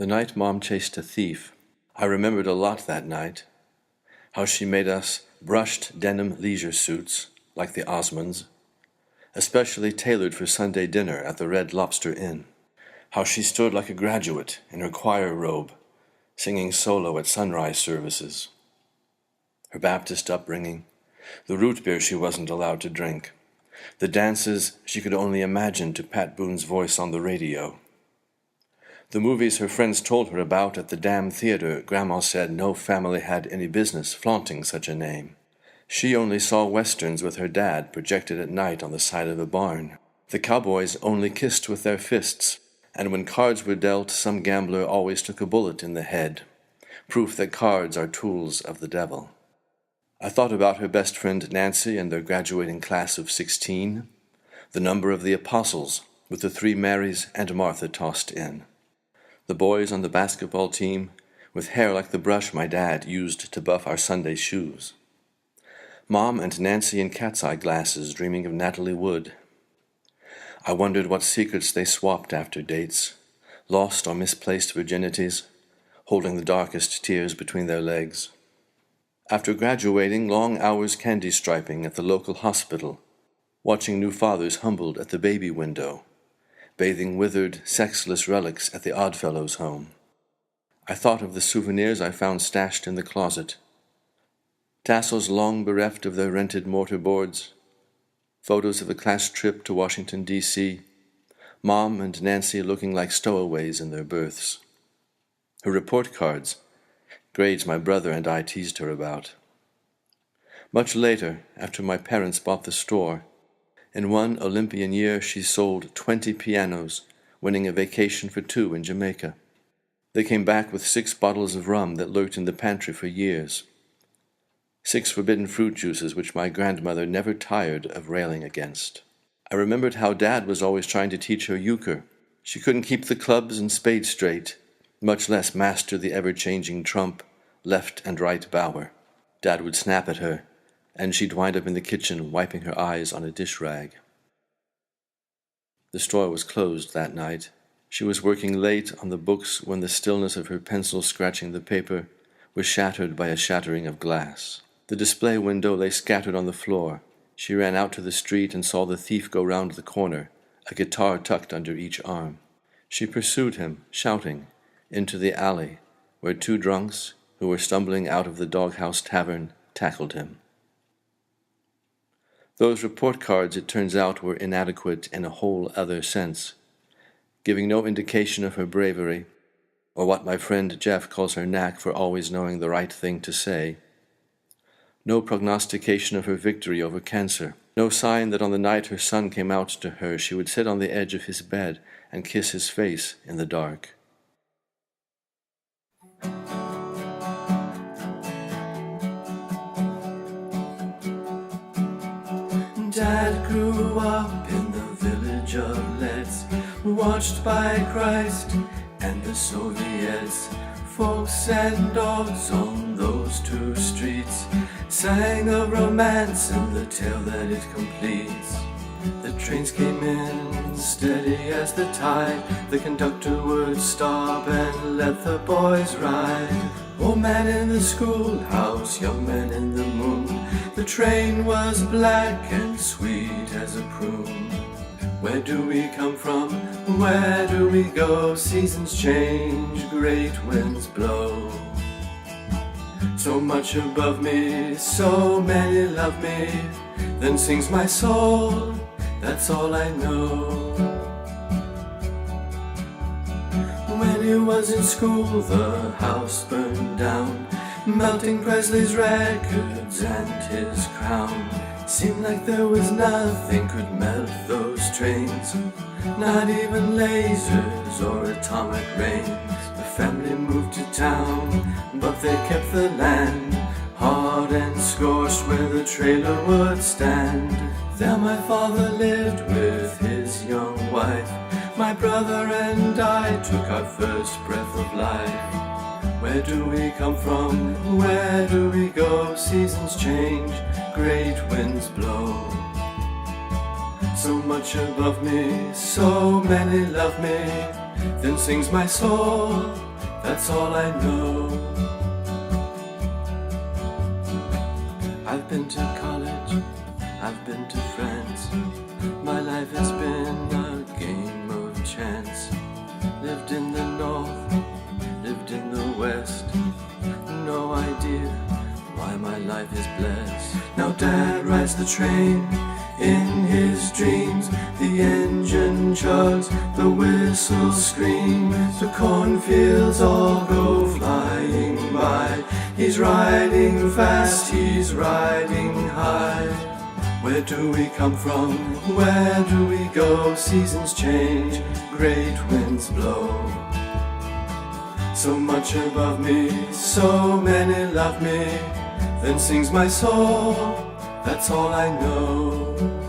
The night Mom chased a thief, I remembered a lot that night. How she made us brushed denim leisure suits, like the Osmonds, especially tailored for Sunday dinner at the Red Lobster Inn. How she stood like a graduate in her choir robe, singing solo at sunrise services. Her Baptist upbringing, the root beer she wasn't allowed to drink, the dances she could only imagine to Pat Boone's voice on the radio. The movies her friends told her about at the damn theater Grandma said no family had any business flaunting such a name. She only saw westerns with her dad projected at night on the side of a barn. The cowboys only kissed with their fists, and when cards were dealt, some gambler always took a bullet in the head, proof that cards are tools of the devil. I thought about her best friend Nancy and their graduating class of 16, the number of the apostles with the 3 Marys and Martha tossed in. The boys on the basketball team, with hair like the brush my dad used to buff our Sunday shoes. Mom and Nancy in cat's eye glasses dreaming of Natalie Wood. I wondered what secrets they swapped after dates, lost or misplaced virginities, holding the darkest tears between their legs. After graduating, long hours candy striping at the local hospital, watching new fathers humbled at the baby window, bathing withered, sexless relics at the Oddfellows' home. I thought of the souvenirs I found stashed in the closet. Tassels long bereft of their rented mortar boards, photos of a class trip to Washington, D.C., Mom and Nancy looking like stowaways in their berths. Her report cards, grades my brother and I teased her about. Much later, after my parents bought the store, in one Olympian year she sold 20 pianos, winning a vacation for 2 in Jamaica. They came back with 6 bottles of rum that lurked in the pantry for years. 6 forbidden fruit juices which my grandmother never tired of railing against. I remembered how Dad was always trying to teach her euchre. She couldn't keep the clubs and spades straight, much less master the ever-changing trump, left and right bower. Dad would snap at her, and she'd wind up in the kitchen wiping her eyes on a dish rag. The store was closed that night. She was working late on the books when the stillness of her pencil scratching the paper was shattered by a shattering of glass. The display window lay scattered on the floor. She ran out to the street and saw the thief go round the corner, a guitar tucked under each arm. She pursued him, shouting, into the alley, where 2 drunks, who were stumbling out of the doghouse tavern, tackled him. Those report cards, it turns out, were inadequate in a whole other sense, giving no indication of her bravery, or what my friend Jeff calls her knack for always knowing the right thing to say. No prognostication of her victory over cancer, no sign that on the night her son came out to her she would sit on the edge of his bed and kiss his face in the dark. Dad grew up in the village of Letts, watched by Christ and the Soviets. Folks and dogs on those 2 streets sang of romance and the tale that it completes. The trains came in steady as the tide. The conductor would stop and let the boys ride. Old man in the schoolhouse, young man in the moon. The train was black and sweet as a prune. Where do we come from? Where do we go? Seasons change, great winds blow. So much above me, so many love me. Then sings my soul, that's all I know. When he was in school, the house burned down, melting Presley's records and his crown. Seemed like there was nothing could melt those trains, not even lasers or atomic rain. The family moved to town, but they kept the land, hard and scorched where the trailer would stand. There my father lived with his young wife. My brother and I took our first breath of life. Where do we come from? Where do we go? Seasons change, great winds blow. So much above me, so many love me. Then sings my soul, that's all I know. I've been to college, I've been to France. My life has been a game of chance. Lived in the north, lived in the west. No idea why my life is blessed. Now Dad rides the train in his dreams. The engine chugs, the whistle screams. The cornfields all go flying by. He's riding fast, he's riding high. Where do we come from? Where do we go? Seasons change, great winds blow. So much above me, so many love me. Then sings my soul, that's all I know.